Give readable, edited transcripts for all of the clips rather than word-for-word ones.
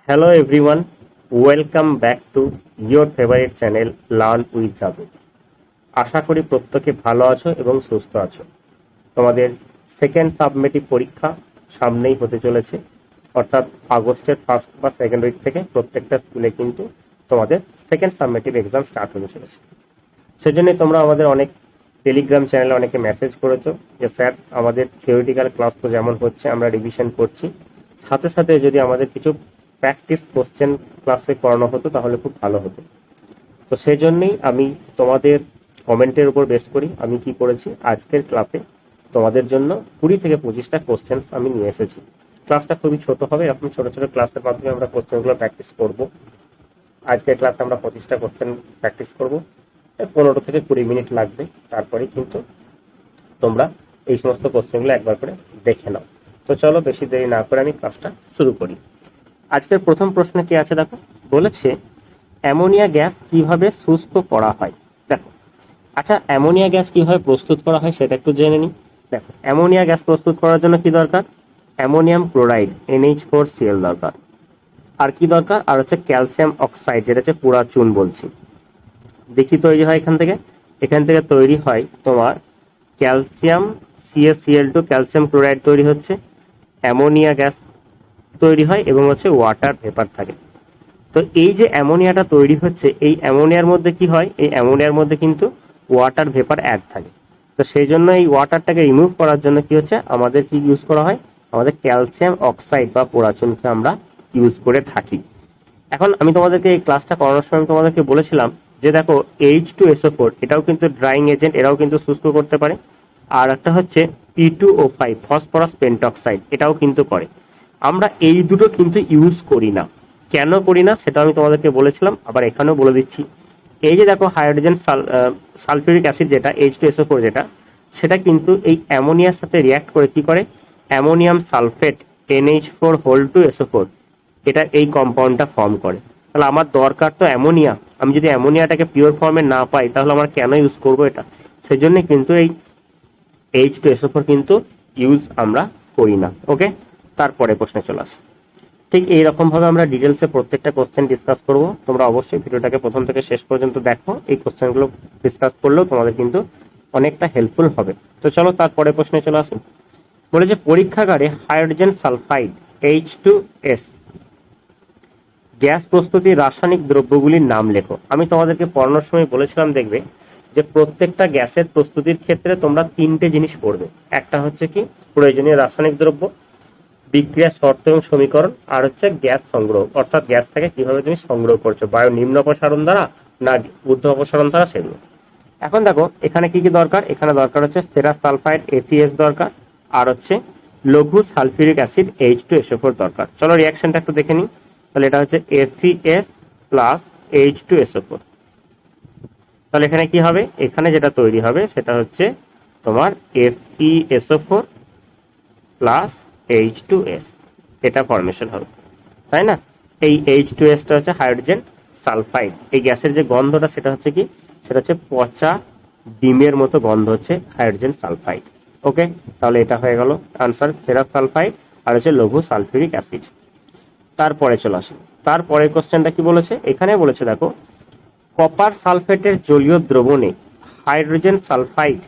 Hello everyone, welcome back to your favorite channel Learn with Javed। আশা করি প্রত্যেকে ভালো আছো এবং সুস্থ আছো। তোমাদের সেকেন্ড সাবমেটিভ পরীক্ষা সামনেই হতে চলেছে, অর্থাৎ আগস্টের ফার্স্ট বা সেকেন্ড উইক থেকে প্রত্যেকটা স্কুলে কিন্তু তোমাদের সেকেন্ড সাবমেটিভ এক্সাম স্টার্ট হতে চলেছে। সেজন্যই তোমরা আমাদের অনেক টেলিগ্রাম চ্যানেলে অনেকে মেসেজ করেছো যে স্যার আমাদের থিওরিটিক্যাল ক্লাস তো যেমন হচ্ছে আমরা রিভিশন করছি, সাথে সাথে যদি আমাদের কিছু প্র্যাকটিস কোশ্চেন ক্লাসে করানো হতো তাহলে খুব ভালো হতো। তো সেই জন্যই আমি তোমাদের কমেন্টের উপর বেস করি আমি কি করেছি, আজকের ক্লাসে তোমাদের জন্য 20 থেকে 25টা কোশ্চেন আমি নিয়ে এসেছি। ক্লাসটা খুবই ছোট হবে, এরকম ছোট ছোট ক্লাসের মাধ্যমে আমরা কোশ্চেনগুলো প্র্যাকটিস করব। আজকের ক্লাসে আমরা 25টা কোশ্চেন প্র্যাকটিস করব, 15 থেকে 20 মিনিট লাগবে। তারপরে কিন্তু তোমরা এই সমস্ত কোশ্চেনগুলো একবার করে দেখে নাও। তো চলো বেশি দেরি না করে আমি ক্লাসটা শুরু করি। আজকের প্রথম প্রশ্ন কি আছে দেখো, বলেছে অ্যামোনিয়া গ্যাস কিভাবে শুষ্ক করা হয়। দেখো, আচ্ছা অ্যামোনিয়া গ্যাস কিভাবে প্রস্তুত করা হয় সেটা একটু জেনে নিই। দেখো, অ্যামোনিয়া গ্যাস প্রস্তুত করার জন্য কি দরকার, অ্যামোনিয়াম ক্লোরাইড NH4Cl দরকার। আর কি দরকার, আর হচ্ছে ক্যালসিয়াম অক্সাইড, যেটা হচ্ছে পুরা চুন বলছি। দেখি তৈরি হয় এখান থেকে তৈরি হয় তোমার ক্যালসিয়াম CaCl2, ক্যালসিয়াম ক্লোরাইড তৈরি হচ্ছে, অ্যামোনিয়া গ্যাস তৈরি হয় এবং হচ্ছে ওয়াটার ভেপার থাকে। তো এই যে অ্যামোনিয়াটা তৈরি হচ্ছে, এই অ্যামোনিয়ার মধ্যে কি হয়, এই অ্যামোনিয়ার মধ্যে কিন্তু ওয়াটার ভেপার অ্যাড থাকে। তো সেই জন্য এই ওয়াটারটাকে রিমুভ করার জন্য কি হচ্ছে, আমাদের কি ইউজ করা হয়, আমাদের ক্যালসিয়াম অক্সাইড বা পোড়াচুনকে আমরা ইউজ করে থাকি। এখন আমি তোমাদেরকে এই ক্লাসটা করানোর সময় তোমাদেরকে বলেছিলাম যে দেখো H2SO4 এটাও কিন্তু ড্রাইং এজেন্ট, এটাও কিন্তু শুষ্ক করতে পারে। আর একটা হচ্ছে P2O5 ফসফরাস পেন্টক্সাইড, এটাও কিন্তু করে। আমরা এই দুটো কিন্তু ইউজ করি না। কেন করি না সেটা আমি তোমাদেরকে বলেছিলাম, আবার এখানেও বলে দিচ্ছি। এই যে দেখো হাইড্রোজেন সালফিউরিক অ্যাসিড যেটা H2SO4 যেটা, সেটা কিন্তু এই অ্যামোনিয়ার সাথে রিয়াক্ট করে কি করে, অ্যামোনিয়াম সালফেট NH4(2SO4) এটা এই কম্পাউন্ডটা ফর্ম করে। তাহলে আমার দরকার তো অ্যামোনিয়া, আমি যদি অ্যামোনিয়াটাকে পিওর ফর্মে না পাই তাহলে আমরা কেন ইউজ করবো এটা। সেজন্য কিন্তু এই H2SO4 কিন্তু ইউজ আমরা করি না। ওকে, তারপরে প্রশ্নে চলে আসি। ঠিক এইরকম ভাবে আমরা ডিটেলসে প্রত্যেকটা কোশ্চেন ডিসকাস করব। তোমরা অবশ্যই ভিডিওটাকে প্রথম থেকে শেষ পর্যন্ত দেখো, এই কোশ্চেনগুলো ডিসকাস করলেও তোমাদের কিন্তু অনেকটা হেল্পফুল হবে। তো চলো তারপরে প্রশ্নে চলে আসি। বলেছে পরীক্ষাগারে হাইড্রোজেন সালফাইড H2S গ্যাস প্রস্তুতির রাসায়নিক দ্রব্যগুলির নাম লেখো। আমি তোমাদেরকে পড়ানোর সময় বলেছিলাম দেখবে যে প্রত্যেকটা গ্যাসের প্রস্তুতির ক্ষেত্রে তোমরা 3টে জিনিস পড়বে। একটা হচ্ছে কি প্রয়োজনীয় রাসায়নিক দ্রব্য, বিক্রিয়া শর্ত এবং সমীকরণ, আর হচ্ছে গ্যাস সংগ্রহ, অর্থাৎ গ্যাসটাকে কিভাবে তুমি সংগ্রহ করছো, বায়ু নিম্ন অপসারণ দ্বারা না ঊর্ধ্ব অপসারণ দ্বারা, সেগুলো। এখন দেখো এখানে কি কি দরকার, এখানে দরকার হচ্ছে ফেরাস সালফাইড FeS দরকার, আর হচ্ছে লঘু সালফিউরিক অ্যাসিড H2SO4 দরকার। চলো রিয়াকশনটা একটু দেখে নিই। তাহলে এটা হচ্ছে FeS প্লাস H2SO4। তাহলে এখানে কি হবে, এখানে যেটা তৈরি হবে সেটা হচ্ছে তোমার FeSO4 প্লাস H2S, এটা ফর্মেশন হবে, তাই না। এই H2S-টা হচ্ছে হাইড্রোজেন সালফাইড। এই গ্যাসের যে গন্ধটা সেটা হচ্ছে কি, সেটা হচ্ছে পচা ডিমের মতো গন্ধ হচ্ছে হাইড্রোজেন সালফাইড। ওকে, তাহলে এটা হয়ে গেল আনসার, ফেরাস সালফাইড আর হচ্ছে লঘু সালফিউরিক অ্যাসিড। তারপরে চলে আসি, তারপরে কোশ্চেনটা কি বলেছে, এখানে বলেছে দেখো কপার সালফেটের জলীয় দ্রবণে হাইড্রোজেন সালফাইড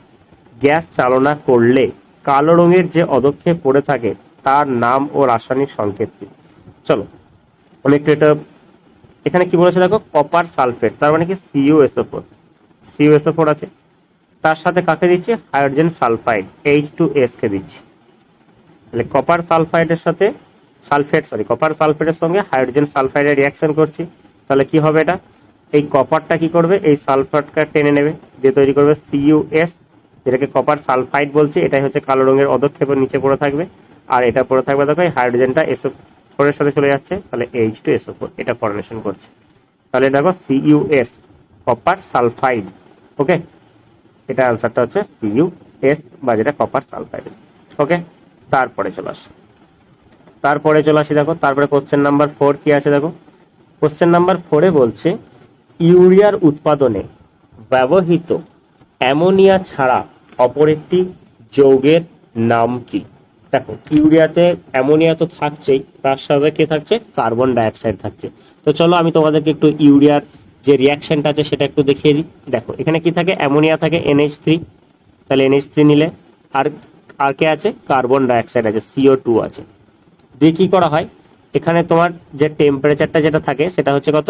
গ্যাস চালনা করলে কালো রঙের যে অধক্ষেপ পড়ে থাকে তার নাম ও রাসায়নিক সংকেত কি। চলো আমি একটু এটা, এখানে কি বলেছে দেখো কপার সালফেট, তার মানে কি CuSO4 আছে, তার সাথে কাকে দিচ্ছি, হাইড্রোজেন সালফাইড H2S কে দিচ্ছি। তাহলে কপার সালফাইডের সাথে কপার সালফেটের সঙ্গে হাইড্রোজেন সালফাইডের রিয়াকশন করছি। তাহলে কি হবে, এটা এই কপারটা কি করবে, এই সালফারটা টেনে নেবে, দিয়ে তৈরি করবে CuS, যেটাকে কপার সালফাইড বলছি। এটাই হচ্ছে কালো রঙের অধক্ষেপের নিচে পড়ে থাকবে, আর এটা পড়ে থাকবে দেখো এই হাইড্রোজেনটা SO4 এর সাথে চলে যাচ্ছে, তাহলে H2SO4 এটা ফর্মেশন করছে। তাহলে দেখো CuS কপার সালফাইড। ওকে, এটা আনসারটা হচ্ছে CuS বা যেটা কপার সালফাইড। ওকে, তারপরে চলে আসি দেখো, তারপরে কোশ্চেন নাম্বার 4 কি আছে দেখো। কোশ্চেন নাম্বার 4-এ বলছে ইউরিয়ার উৎপাদনে ব্যবহৃত অ্যামোনিয়া ছাড়া অপর একটি যৌগের নাম কি। দেখো ইউরিয়াতে অ্যামোনিয়া তো থাকছেই, তার সাথে কি থাকছে, কার্বন ডাইঅক্সাইড থাকছে। তো চলো আমি তোমাদেরকে একটু ইউরিয়ার যে রিয়াকশনটা আছে সেটা একটু দেখিয়ে দিই। দেখো এখানে কি থাকে, অ্যামোনিয়া থাকে NH3, তাহলে NH3 নিলে, আর আর কে আছে, কার্বন ডাইঅক্সাইড আছে, CO2 আছে। দিয়ে কি করা হয়, এখানে তোমার যে টেম্পারেচারটা যেটা থাকে সেটা হচ্ছে কত,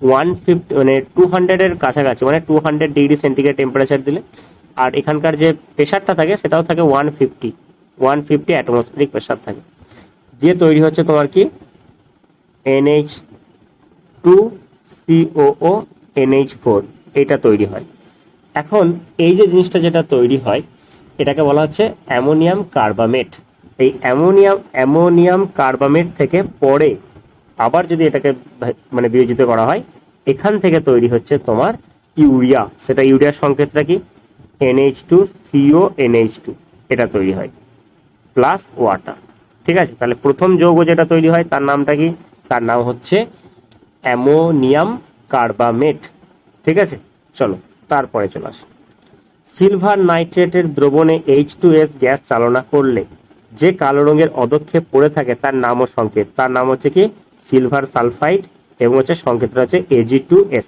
150 মানে 200 এর কাছাকাছি, মানে 200 ডিগ্রি সেন্টিগ্রেড টেম্পারেচার দিলে। আর এখানকার যে প্রেশারটা থাকে সেটাও থাকে 150 অ্যাটমসফেরিক প্রেশার থাকে। দিয়ে তৈরি হচ্ছে তোমার কি, NH2COO NH4, এটা তৈরি হয়। এখন এই যে জিনিসটা যেটা তৈরি হয় এটাকে বলা হচ্ছে অ্যামোনিয়াম কার্বামেট। এই অ্যামোনিয়াম কার্বামেট থেকে পরে আবার যদি এটাকে মানে বিয়োজিত করা হয়, এখান থেকে তৈরি হচ্ছে তোমার ইউরিয়া। সেটা ইউরিয়ার সংকেতটা কি, NH2CO NH2, এটা তৈরি হয় প্লাস ওয়াটার। ঠিক আছে, তাহলে প্রথম যৌগ যেটা তৈরি হয় তার নামটা কি, তার নাম হচ্ছে অ্যামোনিয়াম কার্বামেট। ঠিক আছে, চলো তারপরে চলে আসি। সিলভার নাইট্রেটের দ্রবণে H2S গ্যাস চালনা করলে যে কালো রঙের অদক্ষেপ পড়ে থাকে তার নাম ও সংকেত, তার নাম হচ্ছে কি, সিলভার সালফাইড, এবং হচ্ছে সংকেতটা হচ্ছে Ag2S।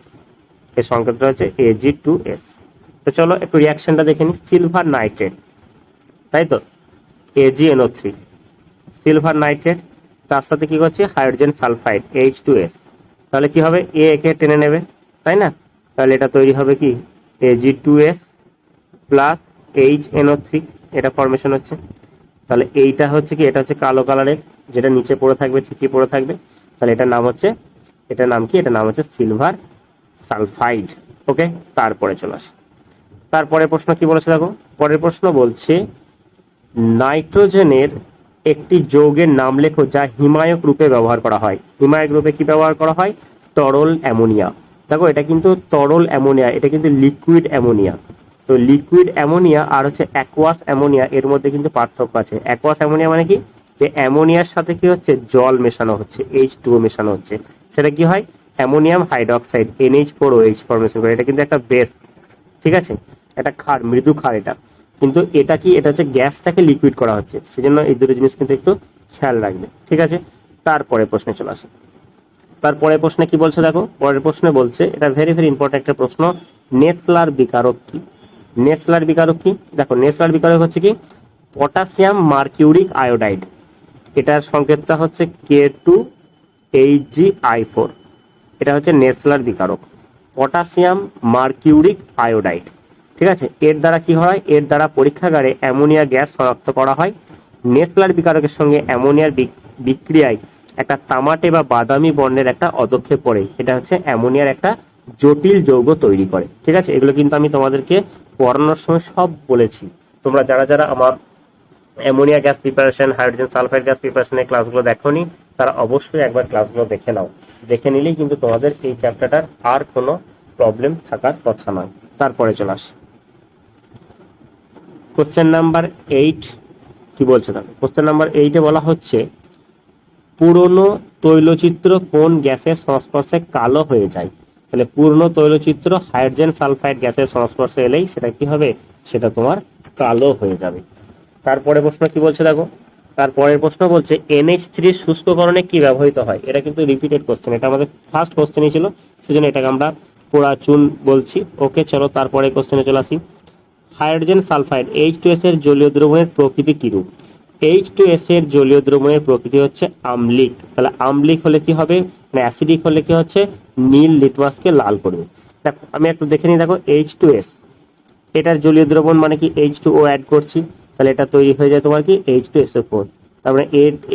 এর সংকেতটা হচ্ছে Ag2S। তো চলো একটু রিয়াকশনটা দেখে নিই। সিলভার নাইট্রেট, তাই তো, AgNO3, সিলভার নাইট্রেট, তার সাথে কি করছে, হাইড্রোজেন সালফাইড H2S, তাহলে কি হবে, একে টেনে নেবে, তাই না? তাহলে এটা তৈরি হবে কি, Ag2S প্লাস HNO3, এটা ফর্মেশন হচ্ছে। তাহলে এইটা হচ্ছে কি, এটা হচ্ছে কালো কালারের, যেটা নিচে পড়ে থাকবে, ছিটিয়ে পড়ে থাকবে, তাহলে এটার নাম হচ্ছে, এটার নাম কি, এটার নাম হচ্ছে সিলভার সালফাইড। ওকে, তারপরে চলে আসে। তারপরে প্রশ্ন কি বলেছে দেখো, পরের প্রশ্ন বলছে নাইট্রোজেনের একটি যৌগের নাম লেখো যা হিমায়ক রূপে ব্যবহার করা হয়। হিমায়ক রূপে কি ব্যবহার করা হয়, তরল অ্যামোনিয়া। দেখো এটা কিন্তু তরল অ্যামোনিয়া, এটা কিন্তু লিকুইড অ্যামোনিয়া। তো লিকুইড অ্যামোনিয়া আর হচ্ছে অ্যাকোয়াস অ্যামোনিয়া, এর মধ্যে কিন্তু পার্থক্য আছে। অ্যাকোয়াস অ্যামোনিয়া মানে কি, যে অ্যামোনিয়ার সাথে কি হচ্ছে, জল মেশানো হচ্ছে, H2O মেশানো হচ্ছে, সেটা কি হয়, অ্যামোনিয়াম হাইড্রোক্সাইড NH4OH ফর্মেশন করে। এটা কিন্তু একটা বেস, ঠিক আছে, এটা ক্ষার, মৃদু ক্ষার এটা। কিন্তু এটা কি, এটা হচ্ছে গ্যাসটাকে লিকুইড করা হচ্ছে, সেজন্য এই দুটো জিনিস কিন্তু একটু খেয়াল রাখবে। ঠিক আছে, তারপরে প্রশ্নে চলে আসে। তারপরে প্রশ্নে কি বলছে দেখো, পরের প্রশ্নে বলছে, এটা ভেরি ভেরি ইম্পর্টেন্ট একটা প্রশ্ন, নেসলার বিকারক কি। নেসলার বিকারক কি, দেখো নেসলার বিকারক হচ্ছে কি, পটাশিয়াম মার্কিউরিক আয়োডাইড, এটার সংকেতটা হচ্ছে K2HgI4, এটা হচ্ছে নেসলার বিকারক, পটাশিয়াম মার্কিউরিক আয়োডাইড। ঠিক আছে, এর দ্বারা কি হয়, এর দ্বারা পরীক্ষাগারে অ্যামোনিয়া গ্যাস শনাক্ত করা হয়। নেসলার বিকারকের সঙ্গে অ্যামোনিয়ার বিক্রিয়ায় একটা তামাটে বা বাদামি বর্ণের একটা অদক্ষেপ পড়ে, এটা হচ্ছে অ্যামোনিয়ার একটা জটিল যৌগ তৈরি করে। ঠিক আছে, এগুলো কিন্তু আমি তোমাদেরকে পড়ানোর সময় সব বলেছি। তোমরা যারা যারা আমার ammonia gas preparation, hydrogen sulphide gas প্রিপারেশনের ক্লাসগুলো দেখোনি, তারা অবশ্যই একবার ক্লাসগুলো দেখে নাও। দেখে নিলেই কিন্তু তোমাদের এই চ্যাপ্টারটার আর কোনো প্রবলেম থাকার কথা নয়। তারপরে চলে আসি কোশ্চেন নাম্বার 8। কি বলছে দেখো, কোশ্চেন নাম্বার 8-এ বলা হচ্ছে পুরনো তৈলচিত্র কোন গ্যাসের সংস্পর্শে কালো হয়ে যায়। তাহলে পুরনো তৈলচিত্র হাইড্রোজেন সালফাইড গ্যাসের সংস্পর্শে এলেই সেটা কি হবে, সেটা তোমার কালো হয়ে যাবে। তারপরে প্রশ্ন কি বলছে দেখো, তারপরের প্রশ্ন বলছে NH3 শুষ্ককরণে কি ব্যবহৃত হয়। এটা কিন্তু রিপিটেড কোশ্চেন, এটা আমাদের ফার্স্ট কোশ্চেনই ছিল, সেজন্য এটাকে আমরা পোড়া চুন বলছি। ওকে, চলো তারপরে কোশ্চেনে চলে আসি। হাইড্রোজেন সালফাইড H2S এর জলীয় দ্রবণের প্রকৃতি কিরূপ। H2S এর জলীয় দ্রবণের প্রকৃতি হচ্ছে আম্লিক। তাহলে আম্লিক হলে কি হবে, মানে অ্যাসিডিক হলে কি হচ্ছে, নীল লিটমাসকে লাল করবে। দেখো আমি একটু দেখে নিই, দেখো H2S, এটার জলীয় দ্রবণ মানে কি, H2O অ্যাড করছি, তাহলে এটা তৈরি হয়ে যায় তোমার কি H2SO4। তারপরে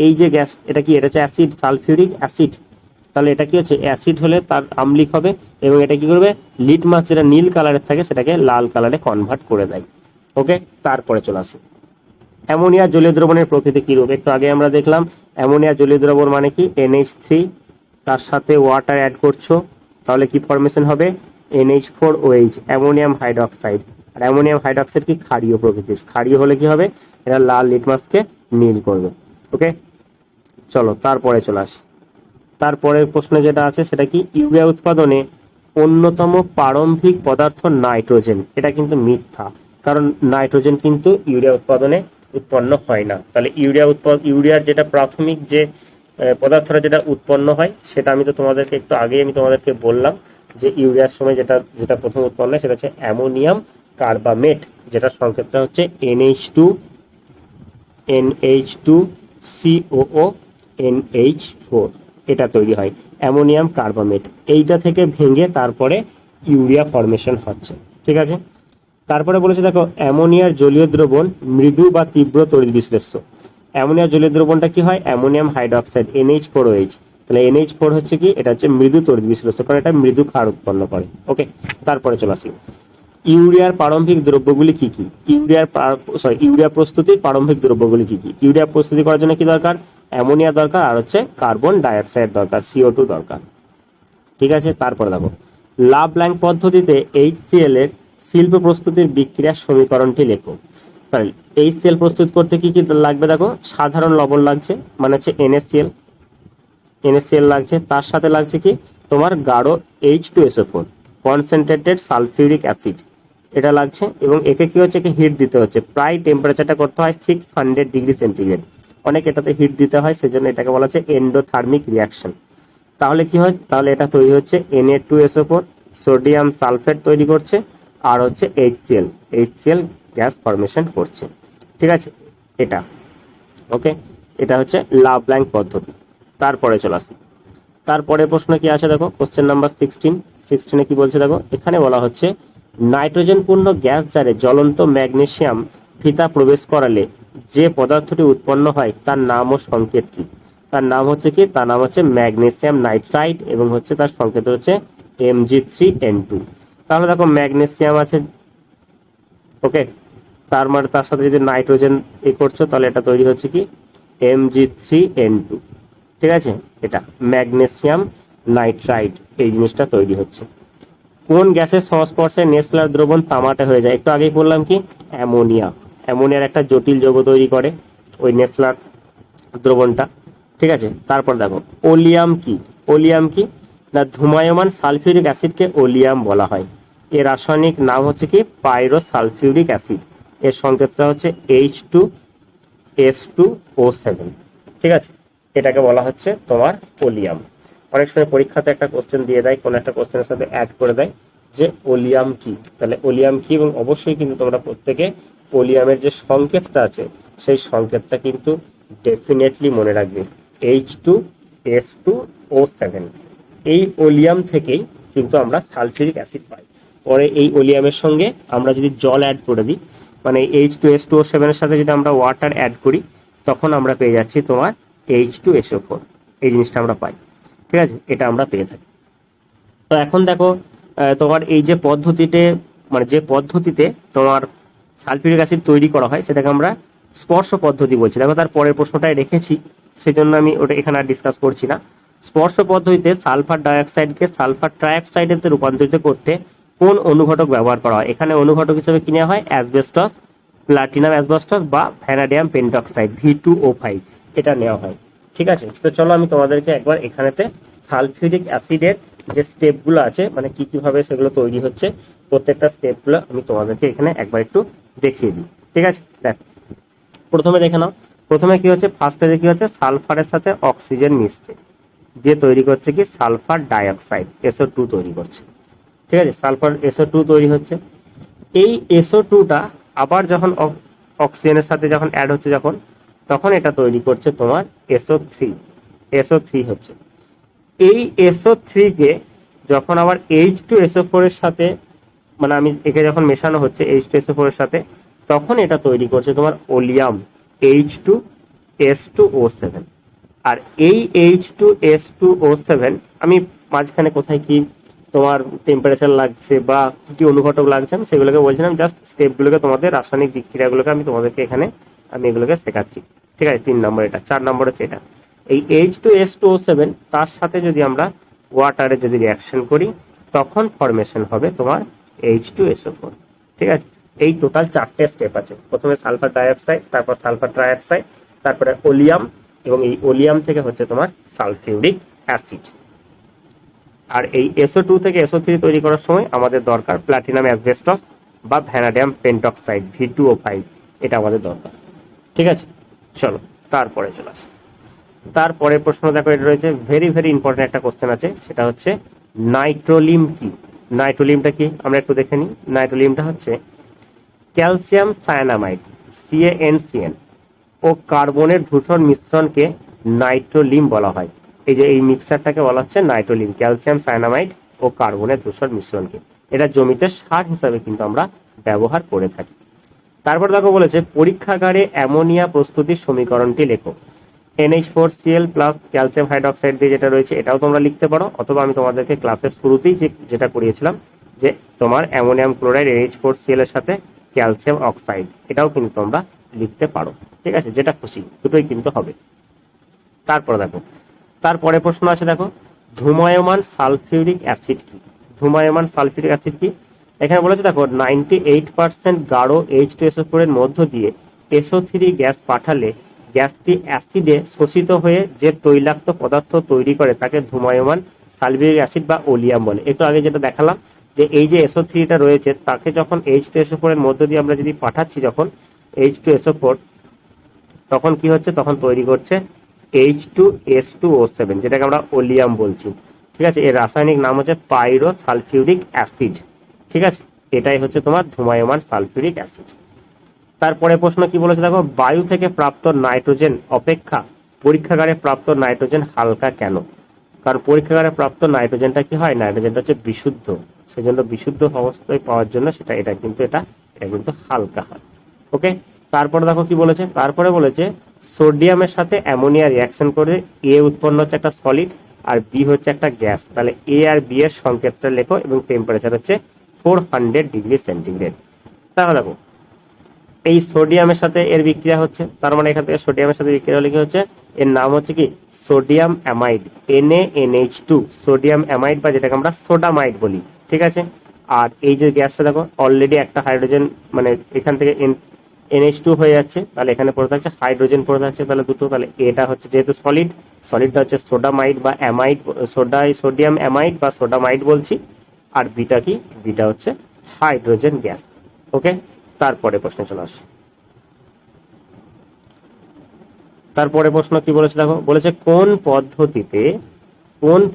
এই যে গ্যাস, এটা কি, এটা হচ্ছে অ্যাসিড, সালফিউরিক অ্যাসিড, তাহলে এটা কি হচ্ছে, অ্যাসিড হলে তার আম্লিক হবে, এবং এটা কি করবে, লিটমাস যেটা নীল কালারের থাকে সেটাকে লাল কালারে কনভার্ট করে দেয়। ওকে, তারপরে চলে আসি অ্যামোনিয়া জলীয় দ্রবণের প্রকৃতি কিরূপ। একটু আগে আমরা দেখলাম অ্যামোনিয়া জলীয় দ্রবণ মানে কি, NH3, তার সাথে ওয়াটার অ্যাড করছো, তাহলে কি ফর্মেশন হবে, NH4OH, অ্যামোনিয়াম হাইড্রোক্সাইড। আর অ্যামোনিয়াম হাইড্রোক্সাইড কি, ক্ষারীয় প্রকৃতির, ক্ষারীয় হলে কি হবে, এটা লাল লিটমাসকে নীল করবে। ওকে, চলো তারপরে চলে আসি। তারপরের প্রশ্ন যেটা আছে সেটা কি, ইউরিয়া উৎপাদনে অন্যতম প্রারম্ভিক পদার্থ নাইট্রোজেন। এটা কিন্তু মিথ্যা, কারণ নাইট্রোজেন কিন্তু ইউরিয়া উৎপাদনে উৎপন্ন হয় না। তাহলে ইউরিয়ার যেটা প্রাথমিক যে পদার্থটা যেটা উৎপন্ন হয় সেটা আমি তো তোমাদেরকে একটু আগেই আমি তোমাদেরকে বললাম যে ইউরিয়ার সময় যেটা যেটা প্রথম উৎপন্ন হয় সেটা হচ্ছে অ্যামোনিয়াম কার্বামেট, যেটা সংকেতটা হচ্ছে NH2COO NH4, এটা তৈরি হয় অ্যামোনিয়াম কার্বামেট। এইটা থেকে ভেঙে তারপরে ইউরিয়া ফর্মেশন হচ্ছে। ঠিক আছে, তারপরে বলেছে দেখো অ্যামোনিয়ার জলীয় দ্রবণ মৃদু বা তীব্র তড়িৎ বিশ্লেষ্য। অ্যামোনিয়ার জলীয় দ্রবণটা কি হয়? Ammonium hydroxide NH4OH। তাহলে NH4 হচ্ছে কি? এটা হচ্ছে মৃদু তড়িৎ বিশ্লেষ্য, কারণ এটা মৃদু ক্ষার উৎপন্ন করে। ওকে, তারপরে চলে আসি ইউরিয়ার প্রারম্ভিক দ্রব্যগুলি কি কি? ইউরিয়া প্রস্তুতির প্রারম্ভিক দ্রব্যগুলি কি কি? ইউরিয়া প্রস্তুতি করার জন্য কি দরকার? অ্যামোনিয়া দরকার, আর হচ্ছে কার্বন ডাইঅক্সাইড দরকার, CO2 দরকার। ঠিক আছে, তারপরে দেখো লাভ-ল্যাং পদ্ধতিতে HCl এর শিল্প প্রস্তুতির বিক্রিয়ার সমীকরণটি লেখো। তাহলে HCl প্রস্তুত করতে কি কি লাগবে? দেখো সাধারণ লবণ লাগছে, মানে হচ্ছে NaCl লাগছে, তার সাথে লাগছে কি তোমার গাঢ় H2SO4 কনসেন্ট্রেটেড সালফিউরিক অ্যাসিড, এটা লাগছে। এবং একে কি হচ্ছে, হিট দিতে হচ্ছে, প্রায় টেম্পারেচারটা করতে হয় 600 ডিগ্রি সেন্টিগ্রেড। অনেক এটাতে হিট দিতে হয়, সেজন্য এটাকে বলা হচ্ছে এন্ডোথার্মিক রিয়াকশন। তাহলে কি হয়? তাহলে এটা তৈরি হচ্ছে Na2SO4, সোডিয়াম সালফেট তৈরি করছে, আর হচ্ছে HCl গ্যাস ফরমেশন করছে। ঠিক আছে, এটা ওকে, এটা হচ্ছে লাভ-ল্যাং পদ্ধতি। তারপরে চলে আসি, তারপরে প্রশ্ন কি আছে দেখো, কোশ্চেন নাম্বার 16 কি বলছে দেখো, এখানে বলা হচ্ছে নাইট্রোজেন পূর্ণ গ্যাস জারে জ্বলন্ত ম্যাগনেসিয়াম ফিতা প্রবেশ করালে যে পদার্থটি উৎপন্ন হয় তার নাম ও সংকেত কি? তার নাম হচ্ছে কি? তার নাম হচ্ছে ম্যাগনেসিয়াম নাইট্রাইড, এবং হচ্ছে তার সংকেত হচ্ছে Mg3N2। তাহলে দেখো ম্যাগনেসিয়াম আছে, ওকে, তার মানে তার সাথে যদি নাইট্রোজেন করছো তাহলে এটা তৈরি হচ্ছে কি Mg3N2। ঠিক আছে, এটা ম্যাগনেসিয়াম নাইট্রাইড, এই জিনিসটা তৈরি হচ্ছে। কোন গ্যাসের সংস্পর্শে নেসলার দ্রবণ তামাটে হয়ে যায়? একটু আগেই বললাম কি অ্যামোনিয়ার একটা জটিল যৌগ তৈরি করে ওই নেসলার দ্রবণটা। ঠিক আছে, তারপর দেখো ওলিয়াম কি না ধূমায়মান সালফিউরিক অ্যাসিডকে ওলিয়াম বলা হয়। এর রাসায়নিক নাম হচ্ছে কি পাইরোসালফিউরিক অ্যাসিড। এর সংকেতটা হচ্ছে H2S2O7। ঠিক আছে, এটাকে বলা হচ্ছে তোমার ওলিয়াম। অনেক সময় পরীক্ষাতে একটা কোশ্চেন দিয়ে দেয়, কোনো একটা কোশ্চেনের সাথে অ্যাড করে দেয় যে ওলিয়াম কি। তাহলে ওলিয়াম কি, এবং অবশ্যই কিন্তু তোমরা প্রত্যেকে ওলিয়ামের যে সংকেতটা আছে সেই সংকেতটা কিন্তু ডেফিনেটলি মনে রাখবে, H2S2O7। এই ওলিয়াম থেকেই কিন্তু আমরা সালফিউরিক অ্যাসিড পাই। পরে এই ওলিয়ামের সঙ্গে আমরা যদি জল অ্যাড করে দিই, মানে H2S2O7 এর সাথে যদি আমরা ওয়াটার অ্যাড করি, তখন আমরা পেয়ে যাচ্ছি তোমার H2SO4। এই জিনিসটা আমরা পাই। ঠিক আছে, এটা আমরা পেয়ে থাকি। তো এখন দেখো তোমার এই যে পদ্ধতিতে তোমার সালফিউরিক অ্যাসিড তৈরি করা হয় সেটাকে আমরা স্পর্শ পদ্ধতি বলছি। দেখো তার পরের প্রশ্নটাই রেখেছি, সেজন্য আমি ওটা এখানে আর ডিসকাস করছি না। স্পর্শ পদ্ধতিতে সালফার ডাইঅক্সাইডকে সালফার ট্রাইঅক্সাইডে রূপান্তরিত করতে কোন অনুঘটক ব্যবহার করা হয়? এখানে অনুঘটক হিসেবে কি নেওয়া হয়? অ্যাসবেস্টস, প্লাটিনাম অ্যাসবেস্টস বা ভ্যানাডিয়াম পেন্টক্সাইড V2O5, এটা নেওয়া হয়। ঠিক আছে, তো চলো আমি তোমাদেরকে একবার এখানেতে সালফিউরিক অ্যাসিডের যে স্টেপগুলো আছে, মানে কিভাবে সেগুলো তৈরি হচ্ছে, প্রত্যেকটা স্টেপগুলো আমি তোমাদেরকে এখানে একবার একটু দেখিয়ে দিই। ঠিক আছে, দেখো প্রথমে দেখে নাও। প্রথমে কি হচ্ছে, ফার্স্টে কি হচ্ছে, সালফারের সাথে অক্সিজেন মিশছে, দিয়ে তৈরি করছে কি সালফার ডাইঅক্সাইড, SO2 তৈরি করছে। ঠিক আছে, সালফার SO2 তৈরি হচ্ছে। এই SO2টা আবার যখন অক্সিজেনের সাথে যখন অ্যাড হচ্ছে তখন এটা তৈরি করছে তোমার SO3 হচ্ছে। এই SO3 কে যখন আবার H2SO4 এর সাথে, মানে আমি একে যখন মেশানো হচ্ছে H2SO4 এর সাথে, তখন এটা তৈরি করছে তোমার ওলিয়াম H2S2O7। আর এই H2S2O7 আমি মাঝখানে কোথায় কি তোমার টেম্পারেচার লাগছে বা কি অনুঘটক লাগছে আমি সেগুলোকে বলছিলাম, জাস্ট স্টেপগুলোকে তোমাদের রাসায়নিক বিক্রিয়াগুলোকে আমি তোমাদেরকে এখানে আমি এগুলোকে শেখাচ্ছি। ঠিক আছে, 3 নম্বর এটা। 4 নম্বর হচ্ছে এটা, এই H2S2O7 তার সাথে যদি আমরা ওয়াটারে যদি রিয়াকশন করি তখন ফরমেশন হবে তোমার H2SO4। ঠিক আছে, এই টোটাল 4টে স্টেপ আছে। প্রথমে সালফার ডাইঅক্সাইড, তারপর সালফার ট্রাইঅক্সাইড, তারপরে ওলিয়াম, এবং এই ওলিয়াম থেকে হচ্ছে তোমার সালফিউরিক অ্যাসিড। আর এই SO2 থেকে SO3 তৈরি করার সময় আমাদের দরকার প্লাটিনাম অ্যাসবেস্টস বা ভ্যানাডিয়াম পেন্টক্সাইড V2O5, এটা আমাদের দরকার। ঠিক আছে, চলো তারপরে চলে আসি। তারপরে প্রশ্ন দেখো, এটা রয়েছে ভেরি ভেরি ইম্পর্টেন্ট একটা কোশ্চেন আছে, সেটা হচ্ছে নাইট্রোলিম কি। নাইট্রোলিমটা কি আমরা একটু দেখে নিই। নাইট্রোলিমটা হচ্ছে ক্যালসিয়াম সায়ানামাইড CaNCN ও কার্বনের ধূসর মিশ্রণকে নাইট্রোলিম বলা হয়। এই যে এই মিক্সারটাকে বলা হচ্ছে নাইট্রোলিম, ক্যালসিয়াম সায়ানামাইড ও কার্বনের ধূসর মিশ্রণকে। এটা জমিতে সার হিসাবে কিন্তু আমরা ব্যবহার করে থাকি। তারপর দেখো বলেছে পরীক্ষাগারে অ্যামোনিয়া প্রস্তুতির সমীকরণটি লেখো। NH4Cl প্লাস ক্যালসিয়াম হাইড্রোক্সাইড দিয়ে যেটা রয়েছে এটাও তোমরা লিখতে পারো, অথবা আমি তোমাদেরকে ক্লাসের শুরুতেই যেটা করিয়েছিলাম যে তোমার অ্যামোনিয়াম ক্লোরাইড NH4Cl এর সাথে ক্যালসিয়াম অক্সাইড, এটাও কিন্তু তোমরা লিখতে পারো। ঠিক আছে, যেটা খুশি দুটোই কিন্তু হবে। তারপর দেখো, তারপরে প্রশ্ন আছে দেখো, ধূময়মান সালফিউরিক অ্যাসিড কি। ধূময়মান সালফিউরিক অ্যাসিড কি, এখানে বলেছে দেখো 98% গাঢ় H2SO4 এর মধ্য দিয়ে SO3 গ্যাস পাঠালে গ্যাসটি অ্যাসিডে শোষিত হয়ে যে তৈলাক্ত পদার্থ তৈরি করে তাকে ধূময়মান সালফিউরিক অ্যাসিড বা ওলিয়াম বলে। একটু আগে যেটা দেখালাম যে এই যে SO3টা রয়েছে তাকে যখন H2SO4 এর মধ্য দিয়ে আমরা যদি পাঠাচ্ছি যখন H2SO4, তখন কি হচ্ছে, তখন তৈরি করছে H2S2O7, যেটাকে আমরা ওলিয়াম বলছি। ঠিক আছে, এর রাসায়নিক নাম হচ্ছে পাইরো সালফিউরিক অ্যাসিড। ঠিক আছে, এটাই হচ্ছে তোমার ধূময়মান সালফিউরিক অ্যাসিড। তারপরে প্রশ্ন কি বলেছে দেখো, বায়ু থেকে প্রাপ্ত নাইট্রোজেন অপেক্ষা পরীক্ষাগারে প্রাপ্ত নাইট্রোজেন হালকা কেন। কারণ পরীক্ষাগারে প্রাপ্ত নাইট্রোজেনটা কি হয়, নাইট্রোজেনটা হচ্ছে বিশুদ্ধ, সেজন্য বিশুদ্ধ অবস্থায় পাওয়ার জন্য এটা কিন্তু হালকা হয়। ওকে, তারপরে দেখো কি বলেছে, তারপরে বলেছে সোডিয়ামের সাথে অ্যামোনিয়া রিয়াকশন করে A উৎপন্ন হচ্ছে একটা সলিড আর B হচ্ছে একটা গ্যাস। তাহলে A আর B এর সংকেতটা লেখো এবং টেম্পারেচার হচ্ছে 400°C। তাহলে দেখো এই সোডিয়ামের সাথে এর বিক্রিয়া হচ্ছে, তার মানে এখান থেকে সোডিয়ামের সাথে বিক্রিয়া হলে কি হচ্ছে, এর নাম হচ্ছে কি sodium amide, NaNH2, sodium amide বা যেটাকে আমরা সোডামাইড বলি। ঠিক আছে, আর এই যে গ্যাসটা দেখো অলরেডি একটা হাইড্রোজেন, মানে এখান থেকে NH2 হয়ে যাচ্ছে, তাহলে এখানে পড়ে থাকছে হাইড্রোজেন পড়ে থাকছে, তাহলে দুটো, তাহলে এটা হচ্ছে যেহেতু সলিডটা হচ্ছে সোডামাইড বা অ্যামাইড, সোডিয়াম অ্যামাইড বা সোডামাইড বলছি। আর বিটা কি, বিটা হচ্ছে হাইড্রোজেন গ্যাস। ওকে, তারপরে প্রশ্ন চলে আসে। তারপরে প্রশ্ন কি বলেছে দেখো, বলেছে কোন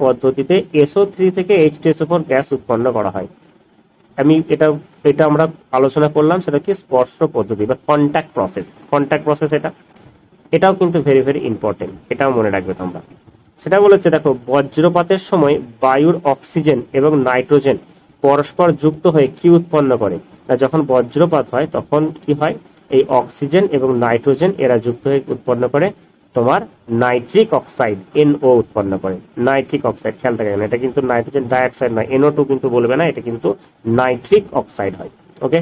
পদ্ধতিতে SO3 থেকে H2SO4 গ্যাস উৎপন্ন করা হয়। আমি এটা আমরা আলোচনা করলাম, সেটা কি স্পর্শ পদ্ধতি বা কন্ট্যাক্ট প্রসেস। এটাও কিন্তু ভেরি ভেরি ইম্পর্টেন্ট, এটাও মনে রাখবে তোমরা। সেটা বলেছে দেখো বজ্রপাতের সময় বায়ুর অক্সিজেন এবং নাইট্রোজেন পরস্পর যুক্ত হয়ে কি উৎপন্ন করে। যখন বজ্রপাত হয় তখন কি হয়, এই অক্সিজেন এবং নাইট্রোজেন এরা যুক্ত হয়ে উৎপন্ন করে তোমার নাইট্রিক অক্সাইড NO উৎপন্ন করে। নাইট্রিক অক্সাইড খেয়াল থাকে না, এটা কিন্তু নাইট্রোজেন ডাইঅক্সাইড নয়, NO2 কিন্তু বলবে না, এটা কিন্তু নাইট্রিক অক্সাইড হয়। ওকে,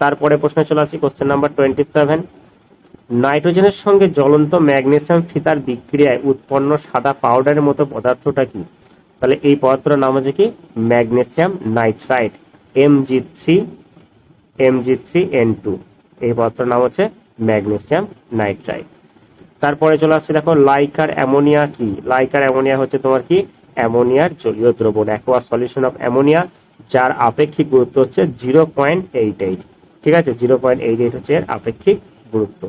তারপরে প্রশ্নে চলে আসি, কোশ্চেন নাম্বার 27। নাইট্রোজেনের সঙ্গে জ্বলন্ত ম্যাগনেসিয়াম ফিতার বিক্রিয়ায় উৎপন্ন সাদা পাউডারের মতো পদার্থটা কি। তাহলে এই পদার্থটার নাম হচ্ছে কি ম্যাগনেসিয়াম নাইট্রাইট, Mg3N2। এই পদার্থটার নাম হচ্ছে ম্যাগনেসিয়াম নাইট্রাইট। তারপরে চলে আসছে দেখো লাইকার অ্যামোনিয়া কি। লাইকার অ্যামোনিয়া হচ্ছে তোমার কি অ্যামোনিয়ার জলীয় দ্রবণ, অ্যাকোয়াস সলিউশন অফ অ্যামোনিয়া, যার আপেক্ষিক গুরুত্ব হচ্ছে 0.88। ঠিক আছে, 0.88 হচ্ছে এর আপেক্ষিক গুরুত্ব।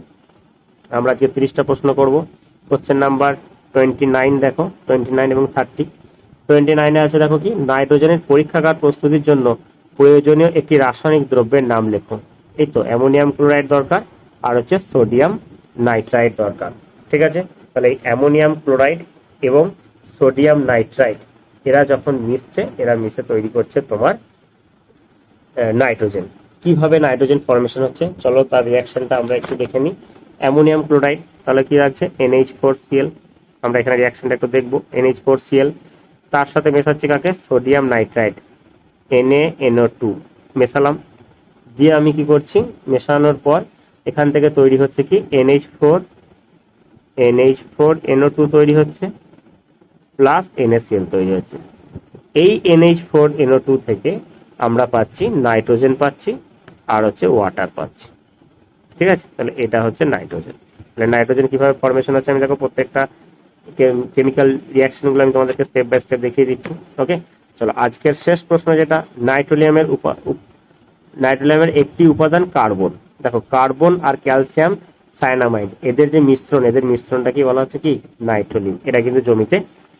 আমরা আজকে 30টা প্রশ্ন করব। কোশ্চেন নাম্বার 29 দেখো, 29 এবং 30। 29-এ আছে দেখো কি নাইট্রোজেনের পরীক্ষাগার প্রস্তুতির জন্য প্রয়োজনীয় একটি রাসায়নিক দ্রব্যের নাম লেখো। এই তো অ্যামোনিয়াম ক্লোরাইড দরকার আর হচ্ছে সোডিয়াম নাইট্রাইট দরকার। ঠিক আছে, তাহলে এই অ্যামোনিয়াম ক্লোরাইড এবং সোডিয়াম নাইট্রাইট এরা যখন মিশে তৈরি করছে তোমার নাইট্রোজেন। কিভাবে নাইট্রোজেন ফর্মেশন হচ্ছে চলো তার রিয়াকশনটা আমরা একটু দেখে নিই। অ্যামোনিয়াম ক্লোরাইড তাহলে কি রাখছে NH4Cl, আমরা এখানে রিয়াকশনটা একটু দেখবো। NH4Cl তার সাথে মেশাচ্ছি কাকে, সোডিয়াম নাইট্রাইট NaNO2 মেশালাম, দিয়ে আমি কি করছি মেশানোর পর এখান থেকে তৈরি হচ্ছে কি NH4NO2 তৈরি হচ্ছে প্লাস NaCl তৈরি হচ্ছে। এই NH4NO2 থেকে আমরা পাচ্ছি নাইট্রোজেন পাচ্ছি আর হচ্ছে ওয়াটার পাচ্ছি। ঠিক আছে, তাহলে এটা হচ্ছে নাইট্রোজেন। তাহলে নাইট্রোজেন কিভাবে ফর্মেশন হচ্ছে আমি দেখো প্রত্যেকটা কেমিক্যাল রিয়াকশনগুলো আমি তোমাদেরকে স্টেপ বাই স্টেপ দেখিয়ে দিচ্ছি। ওকে, চলো আজকের শেষ প্রশ্ন যেটা নাইট্রোলিয়ামের একটি উপাদান কার্বন। দেখো কার্বন আর ক্যালসিয়াম সায়ানামাইড, এদের মিশ্রণটা কি বলা হচ্ছে কি নাইট্রোলিন। এটা কিন্তু জমিতে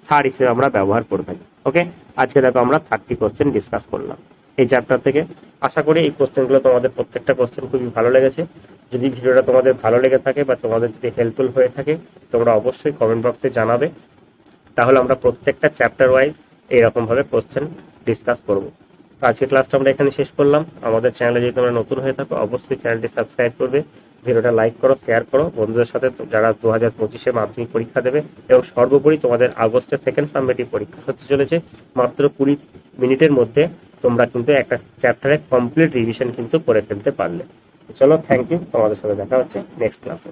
সার হিসেবে আমরা ব্যবহার করে থাকি। ওকে, আজকে দেখো আমরা 30 কোশ্চেন ডিসকাস করলাম এই চ্যাপ্টার থেকে। আশা করি এই কোশ্চেনগুলো তোমাদের প্রত্যেকটা কোশ্চেন খুবই ভালো লেগেছে। যদি ভিডিওটা তোমাদের ভালো লেগে থাকে বা তোমাদের যদি হেল্পফুল হয়ে থাকে, তোমরা অবশ্যই কমেন্ট বক্সে জানাবে। তাহলে আমরা প্রত্যেকটা চ্যাপ্টার ওয়াইজ এইরকম ভাবে কোশ্চেন ডিসকাস করব। তো আজকে ক্লাসটা আমরা এখানে শেষ করলাম। আমাদের চ্যানেলে যদি তোমরা নতুন হয়ে থাকো, অবশ্যই চ্যানেলটি সাবস্ক্রাইব করবে, ভিডিওটা লাইক করো, শেয়ার করো বন্ধুদের সাথে যারা 2025-এ মাধ্যমিক পরীক্ষা দেবে। এবং সর্বোপরি তোমাদের আগস্টে সেকেন্ড সাবমেটিভ পরীক্ষা হতে চলেছে। মাত্র 20 মিনিটের মধ্যে তোমরা কিন্তু একটা চ্যাপ্টারে কমপ্লিট রিভিশন কিন্তু করে ফেলতে পারলে। চলো, থ্যাংক ইউ, তোমাদের সাথে দেখা হচ্ছে নেক্সট ক্লাসে।